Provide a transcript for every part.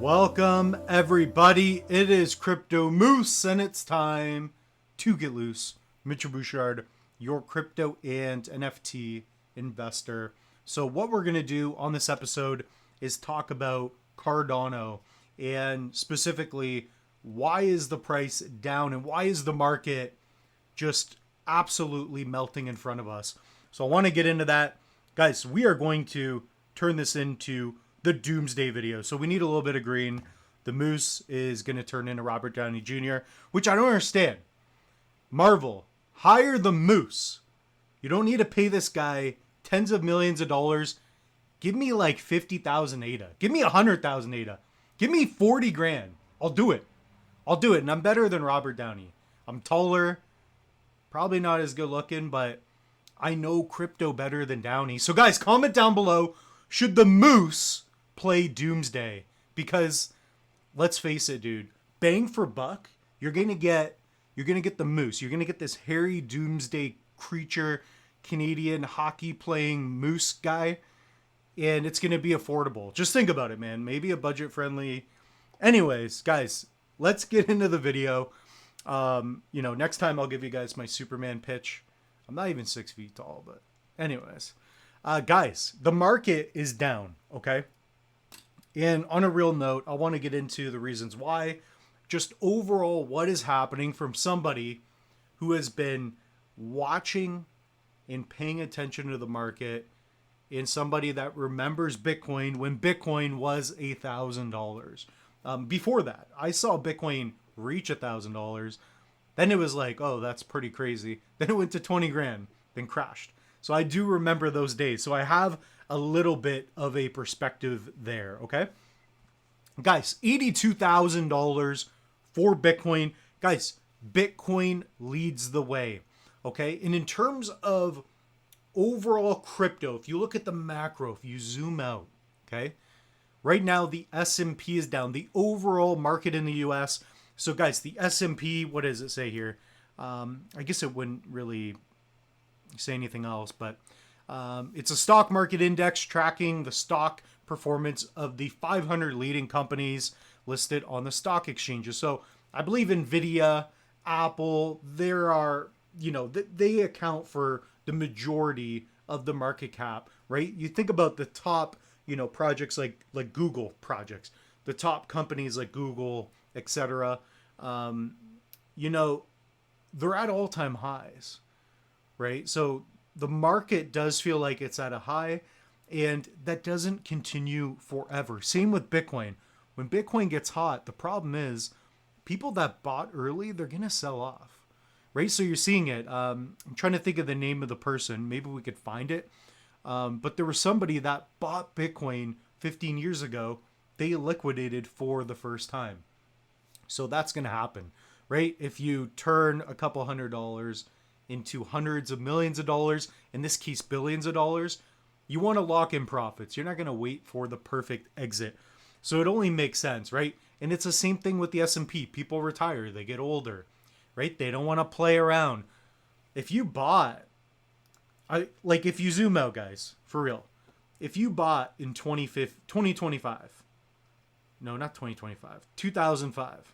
Welcome everybody, it is Crypto Moose and it's time to get loose. Mitchell Bouchard, your crypto and NFT investor. So what we're going to do on this episode is talk about Cardano and specifically why is the price down and why is the market just absolutely melting in front of us. So I want to get into that. Guys, we are going to turn this into the Doomsday video. So we need a little bit of green. The Moose is going to turn into Robert Downey Jr., which I don't understand. Marvel, hire the Moose. You don't need to pay this guy tens of millions of dollars. Give me like 50,000 ADA. Give me 100,000 ADA. Give me 40 grand. I'll do it. I'll do it. And I'm better than Robert Downey. I'm taller. Probably not as good looking, but I know crypto better than Downey. So guys, comment down below. Should the Moose play Doomsday? Because let's face it, dude, bang for buck, you're gonna get the Moose. You're gonna get this hairy Doomsday creature, Canadian hockey playing Moose guy, and it's gonna be affordable. Just think about it, man. Maybe a budget friendly. Anyways, guys, let's get into the video. Next time I'll give you guys my Superman pitch. I'm not even 6 feet tall, but anyways, guys, the market is down. Okay. And on a real note, I want to get into the reasons why, just overall what is happening from somebody who has been watching and paying attention to the market and somebody that remembers Bitcoin when Bitcoin was $1,000. Before that, I saw Bitcoin reach $1,000. Then it was like, oh, that's pretty crazy. Then it went to 20 grand, then crashed. So I do remember those days. So I have a little bit of a perspective there, okay? Guys, $82,000 for Bitcoin. Guys, Bitcoin leads the way, okay? And in terms of overall crypto, if you look at the macro, if you zoom out, okay? Right now, the S&P is down. The overall market in the U.S. So guys, the S&P, what does it say here? I guess it wouldn't really say anything else, but it's a stock market index tracking the stock performance of the 500 leading companies listed on the stock exchanges. So I believe Nvidia, Apple, there are, they account for the majority of the market cap, right? You think about the top, projects like Google projects, the top companies like Google, etc. They're at all-time highs, right? So the market does feel like it's at a high, and that doesn't continue forever. Same with Bitcoin. When Bitcoin gets hot, the problem is people that bought early, they're going to sell off, right? So you're seeing it. I'm trying to think of the name of the person. Maybe we could find it. But there was somebody that bought Bitcoin 15 years ago. They liquidated for the first time. So that's going to happen, right? If you turn a couple $100 into hundreds of millions of dollars, in this case, billions of dollars, you want to lock in profits. You're not going to wait for the perfect exit. So it only makes sense, right? And it's the same thing with the S&P. People retire, they get older, right? They don't want to play around. If you bought, if you zoom out, guys, for real, if you bought in 2025, no, not 2025, 2005,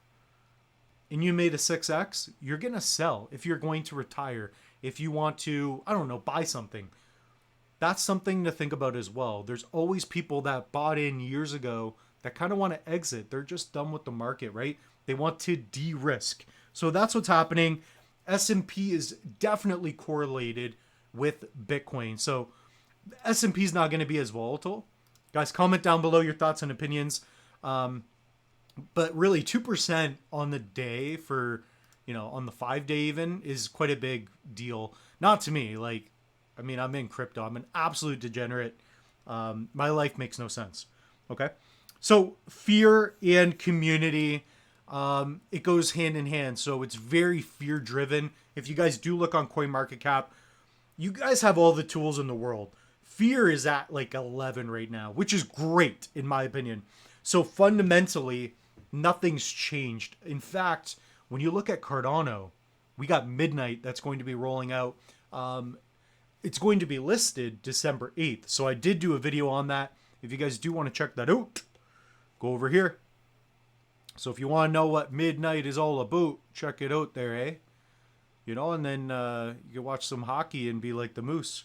and you made a 6X, you're going to sell if you're going to retire. If you want to, I don't know, buy something. That's something to think about as well. There's always people that bought in years ago that kind of want to exit. They're just done with the market, right? They want to de-risk. So that's what's happening. S&P is definitely correlated with Bitcoin. So S&P is not going to be as volatile. Guys, comment down below your thoughts and opinions. But really 2% on the day for, on the 5-day even is quite a big deal. Not to me. I'm in crypto. I'm an absolute degenerate. My life makes no sense. Okay. So fear and community, it goes hand in hand. So it's very fear driven. If you guys do look on CoinMarketCap, you guys have all the tools in the world. Fear is at 11 right now, which is great in my opinion. So fundamentally, nothing's changed. In fact, when you look at Cardano, we got midnight that's going to be rolling out. It's going to be listed December 8th. So I did do a video on that. If you guys do want to check that out, go over here. So if you want to know what midnight is all about, check it out there, eh? You know, and then you can watch some hockey and be like the Moose.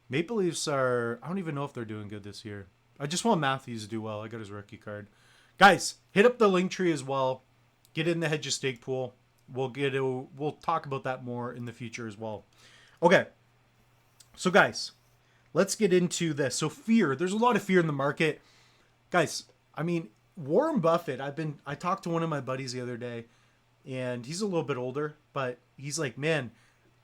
Maple Leafs are, I don't even know if they're doing good this year. I just want Matthews to do well. I got his rookie card. Guys, hit up the link tree as well. Get in the hedge stake pool. We'll talk about that more in the future as well. Okay. So guys, let's get into this. So fear, there's a lot of fear in the market. Guys, I mean, Warren Buffett, I talked to one of my buddies the other day, and he's a little bit older, but he's like, man,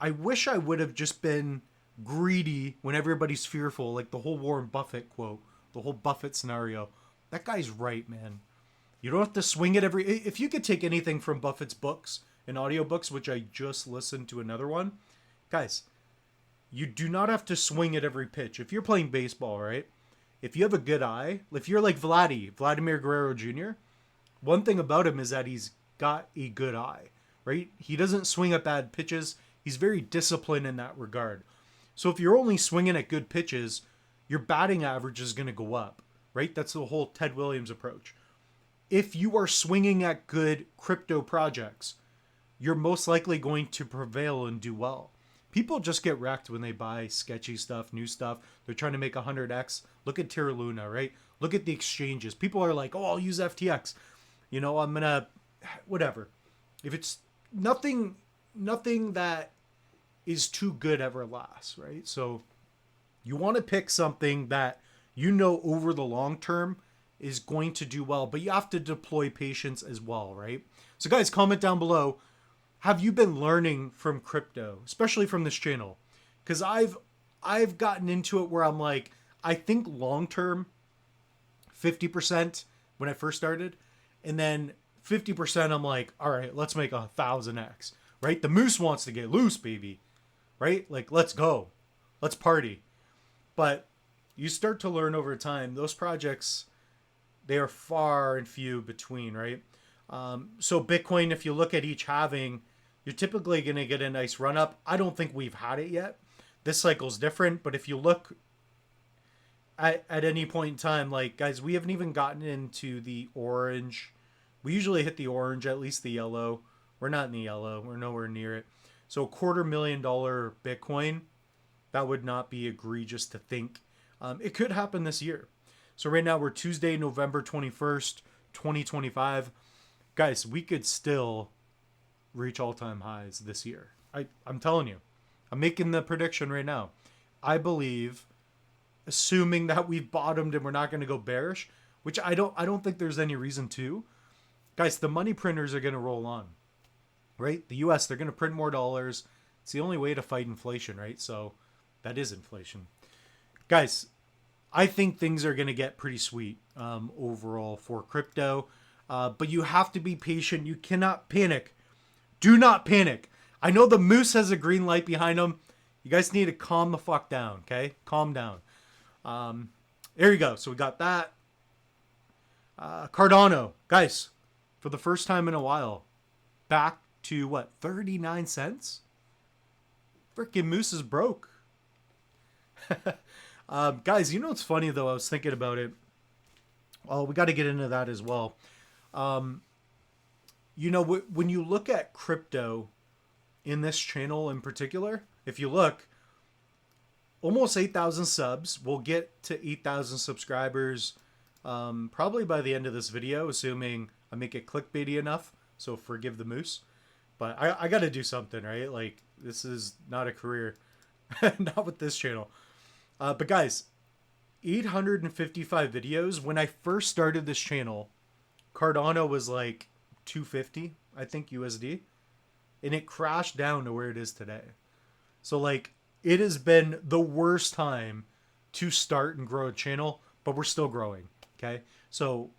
I wish I would have just been greedy when everybody's fearful, like the whole Warren Buffett quote, the whole Buffett scenario. That guy's right, man. You don't have to swing it every... If you could take anything from Buffett's books and audiobooks, which I just listened to another one, guys, you do not have to swing at every pitch. If you're playing baseball, right? If you have a good eye, if you're like Vladimir Guerrero Jr., one thing about him is that he's got a good eye, right? He doesn't swing at bad pitches. He's very disciplined in that regard. So if you're only swinging at good pitches, your batting average is going to go up, right? That's the whole Ted Williams approach. If you are swinging at good crypto projects, you're most likely going to prevail and do well. People just get wrecked when they buy sketchy stuff, new stuff. They're trying to make 100x. Look at Terra Luna, right? Look at the exchanges. People are like, oh, I'll use FTX. You know, I'm going to, whatever. If it's nothing that is too good ever lasts, right? So you want to pick something that you know over the long term is going to do well, but you have to deploy patience as well, right? So guys, comment down below. Have you been learning from crypto, especially from this channel? Because I've gotten into it where I'm like, I think long term, 50% when I first started, and then 50% I'm like, all right, let's make 1,000x, right? The Moose wants to get loose, baby, right? Like, let's go, let's party. But you start to learn over time, those projects, they are far and few between, right? So Bitcoin, if you look at each halving, you're typically going to get a nice run up. I don't think we've had it yet. This cycle's different, but if you look at any point in time, like, guys, we haven't even gotten into the orange. We usually hit the orange, at least the yellow. We're not in the yellow. We're nowhere near it. So $250,000 Bitcoin, that would not be egregious to think. It could happen this year. So right now we're Tuesday, November 21st, 2025. Guys, we could still reach all-time highs this year. I'm telling you. I'm making the prediction right now. I believe, assuming that we've bottomed and we're not going to go bearish, which I don't think there's any reason to. Guys, the money printers are going to roll on, right? The US, they're going to print more dollars. It's the only way to fight inflation, right? So that is inflation. Guys, I think things are going to get pretty sweet overall for crypto. But you have to be patient. You cannot panic. Do not panic. I know the Moose has a green light behind him. You guys need to calm the fuck down, okay? Calm down. There you go. So we got that. Cardano. Guys, for the first time in a while, back to what, 39 cents? Freaking Moose is broke. Guys, you know what's funny though? I was thinking about it. Oh, we got to get into that as well. You know, when you look at crypto in this channel in particular, if you look, almost 8,000 subs. We'll get to 8,000 subscribers probably by the end of this video, assuming I make it clickbaity enough. So forgive the Moose. But I got to do something, right? Like, this is not a career. Not with this channel. But guys, 855 videos. When I first started this channel, Cardano was like 250, I think, USD. And it crashed down to where it is today. So, like, it has been the worst time to start and grow a channel, but we're still growing, okay? So,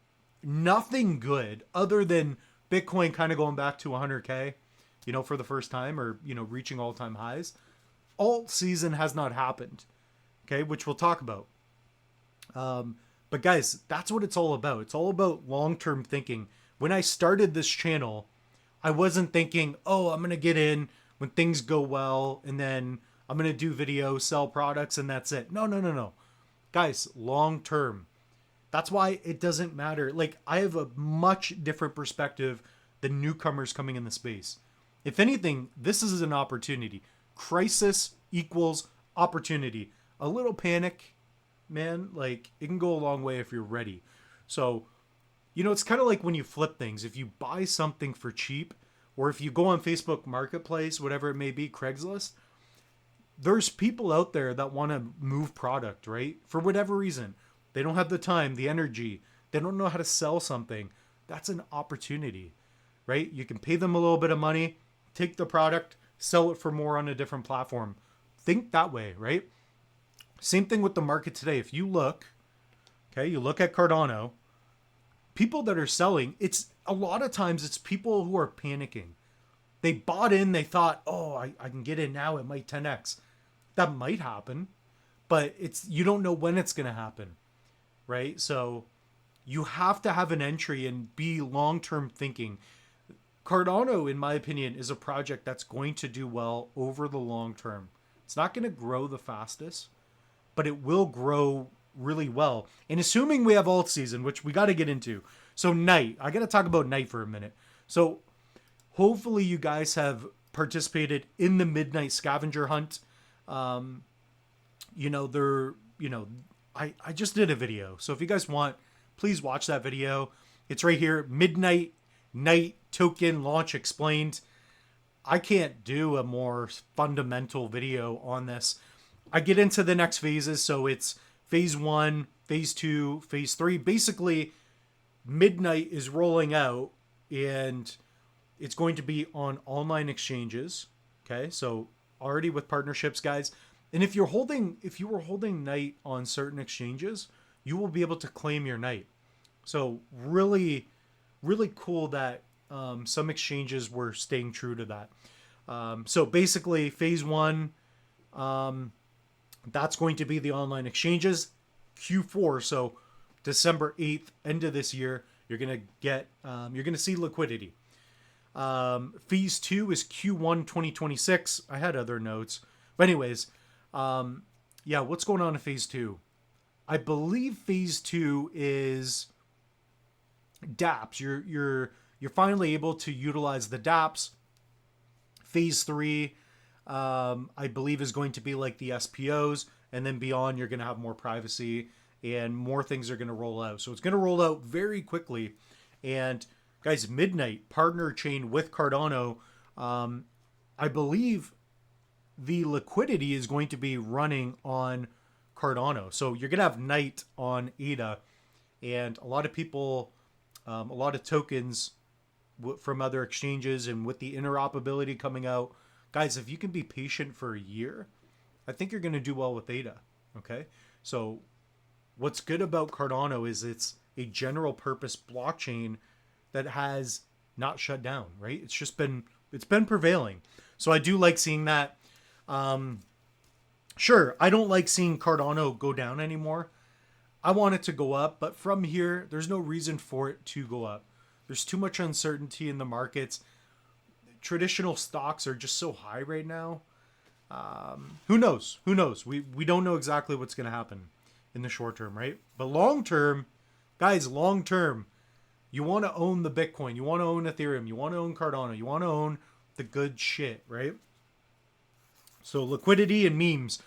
nothing good other than Bitcoin kind of going back to 100K, you know, for the first time, or, you know, reaching all-time highs. Alt season has not happened, okay, which we'll talk about. But guys, that's what it's all about. It's all about long-term thinking. When I started this channel, I wasn't thinking, oh, I'm going to get in when things go well, and then I'm going to do videos, sell products, and that's it. No. Guys, long-term. That's why it doesn't matter. Like, I have a much different perspective than newcomers coming in the space. If anything, this is an opportunity. Crisis equals opportunity. A little panic, man, like, it can go a long way if you're ready. So, it's kind of like when you flip things. If you buy something for cheap, or if you go on Facebook Marketplace, whatever it may be, Craigslist, there's people out there that want to move product, right? For whatever reason. They don't have the time, the energy. They don't know how to sell something. That's an opportunity, right? You can pay them a little bit of money, take the product, sell it for more on a different platform. Think that way, right? Same thing with the market today. If you look, you look at Cardano, people that are selling, it's a lot of times it's people who are panicking. They bought in, they thought, oh, I can get in now, it might 10x. That might happen, but you don't know when it's going to happen, right? So you have to have an entry and be long-term thinking. Cardano, in my opinion, is a project that's going to do well over the long term. It's not going to grow the fastest, but it will grow really well. And assuming we have alt season, which we got to get into. So night, I got to talk about night for a minute. So hopefully you guys have participated in the midnight scavenger hunt. I just did a video. So if you guys want, please watch that video. It's right here. Midnight night token launch explained. I can't do a more fundamental video on this. I get into the next phases. So it's phase 1, phase 2, phase 3. Basically, midnight is rolling out and it's going to be on online exchanges. Okay. So already with partnerships, guys. And if you were holding night on certain exchanges, you will be able to claim your night. So really, really cool that some exchanges were staying true to that. So basically phase 1, that's going to be the online exchanges. Q4, so December 8th, end of this year, you're going to see liquidity. Phase 2 is Q1 2026. I had other notes. But anyways, what's going on in phase 2? I believe phase 2 is dApps. You're finally able to utilize the dApps. Phase 3, I believe, is going to be like the SPOs, and then beyond, you're going to have more privacy and more things are going to roll out. So it's going to roll out very quickly. And guys, midnight partner chain with Cardano. I believe the liquidity is going to be running on Cardano. So you're going to have night on ADA, and a lot of people, a lot of tokens from other exchanges, and with the interoperability coming out, guys, if you can be patient for a year, I think you're going to do well with ADA. Okay. So what's good about Cardano is it's a general purpose blockchain that has not shut down, right? It's been prevailing. So I do like seeing that. Sure, I don't like seeing Cardano go down anymore. I want it to go up, but from here, there's no reason for it to go up. There's too much uncertainty in the markets. Traditional stocks are just so high right now. Who knows? We don't know exactly what's going to happen in the short term, right? But long term, guys, long term, you want to own the Bitcoin. You want to own Ethereum. You want to own Cardano. You want to own the good shit, right? So liquidity and memes.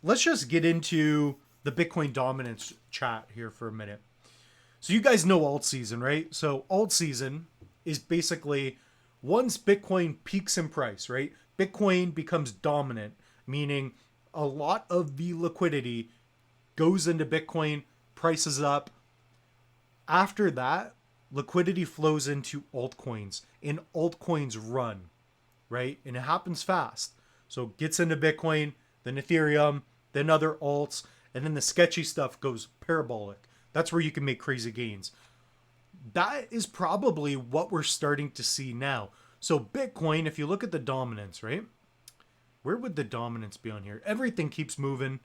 Let's just get into the Bitcoin dominance chat here for a minute. So you guys know alt season, right? So alt season is basically once Bitcoin peaks in price, right? Bitcoin becomes dominant, meaning a lot of the liquidity goes into Bitcoin, prices up. After that, liquidity flows into altcoins, and altcoins run, right? And it happens fast. So it gets into Bitcoin, then Ethereum, then other alts, and then the sketchy stuff goes parabolic. That's where you can make crazy gains. That is probably what we're starting to see now. So Bitcoin, if you look at the dominance, right? Where would the dominance be on here? Everything keeps moving.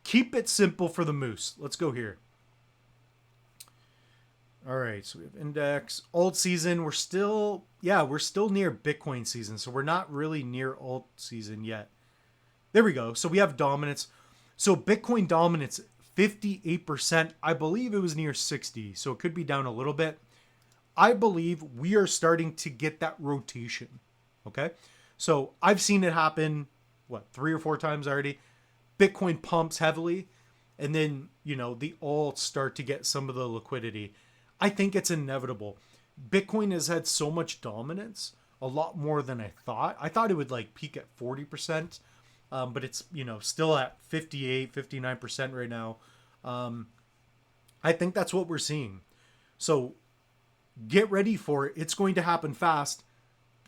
Keep it simple for the moose. Let's go here. All right, so we have index, alt season. We're still near Bitcoin season. So we're not really near alt season yet. There we go. So we have dominance. So Bitcoin dominance, 58%. I believe it was near 60, so it could be down a little bit. I believe we are starting to get that rotation. Okay. So I've seen it happen, 3 or 4 times already. Bitcoin pumps heavily, and then, the alts start to get some of the liquidity. I think it's inevitable. Bitcoin has had so much dominance, a lot more than I thought. I thought it would peak at 40%, but it's, still at 58, 59% right now. I think that's what we're seeing. So get ready for it. It's going to happen fast.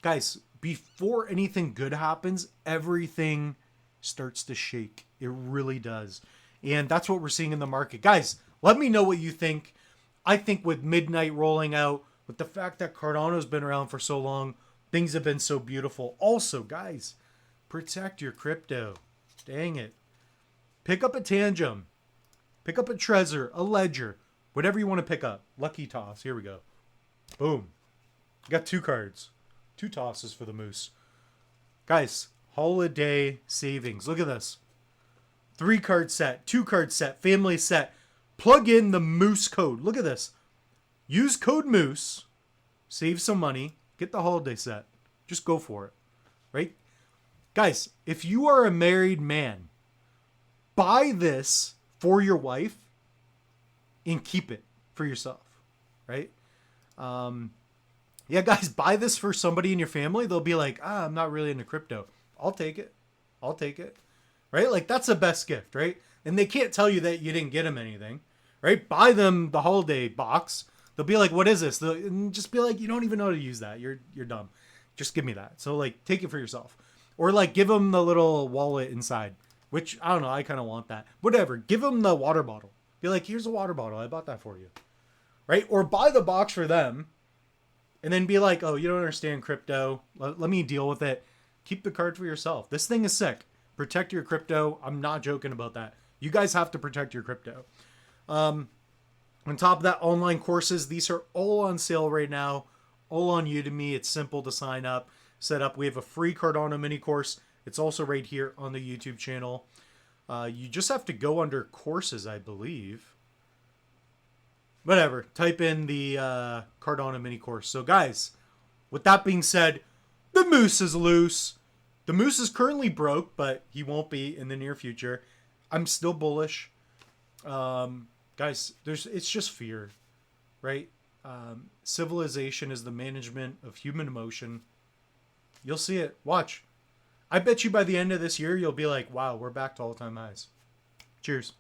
Guys, before anything good happens, everything starts to shake. It really does. And that's what we're seeing in the market. Guys, let me know what you think. I think with midnight rolling out, with the fact that Cardano's been around for so long, things have been so beautiful. Also, guys, protect your crypto. Dang it. Pick up a Tangem. Pick up a Trezor, a Ledger, whatever you want to pick up. Lucky toss. Here we go. Boom. Got 2 cards. 2 tosses for the moose. Guys, holiday savings. Look at this. 3 card set, 2 card set, family set. Plug in the moose code. Look at this. Use code moose. Save some money. Get the holiday set. Just go for it. Right? Guys, if you are a married man, buy this for your wife and keep it for yourself. Right? Yeah, guys, buy this for somebody in your family. They'll be like, I'm not really into crypto. I'll take it. I'll take it. Right? That's the best gift, right? And they can't tell you that you didn't get them anything, right? Buy them the holiday box. They'll be like, what is this? And just be like, you don't even know how to use that. You're dumb. Just give me that. So take it for yourself. Or give them the little wallet inside, which I don't know. I kind of want that. Whatever. Give them the water bottle. Be like, here's a water bottle. I bought that for you. Right? Or buy the box for them and then be like, oh, you don't understand crypto. Let me deal with it. Keep the card for yourself. This thing is sick. Protect your crypto. I'm not joking about that. You guys have to protect your crypto. On top of that, online courses. These are all on sale right now. All on Udemy. It's simple to sign up, set up. We have a free Cardano mini course. It's also right here on the YouTube channel. You just have to go under courses, I believe. Whatever. Type in the Cardano mini course. So guys, with that being said, the moose is loose. The moose is currently broke, but he won't be in the near future. I'm still bullish. Guys, it's just fear, right? Civilization is the management of human emotion. You'll see it. Watch. I bet you by the end of this year, you'll be like, wow, we're back to all-time highs. Cheers.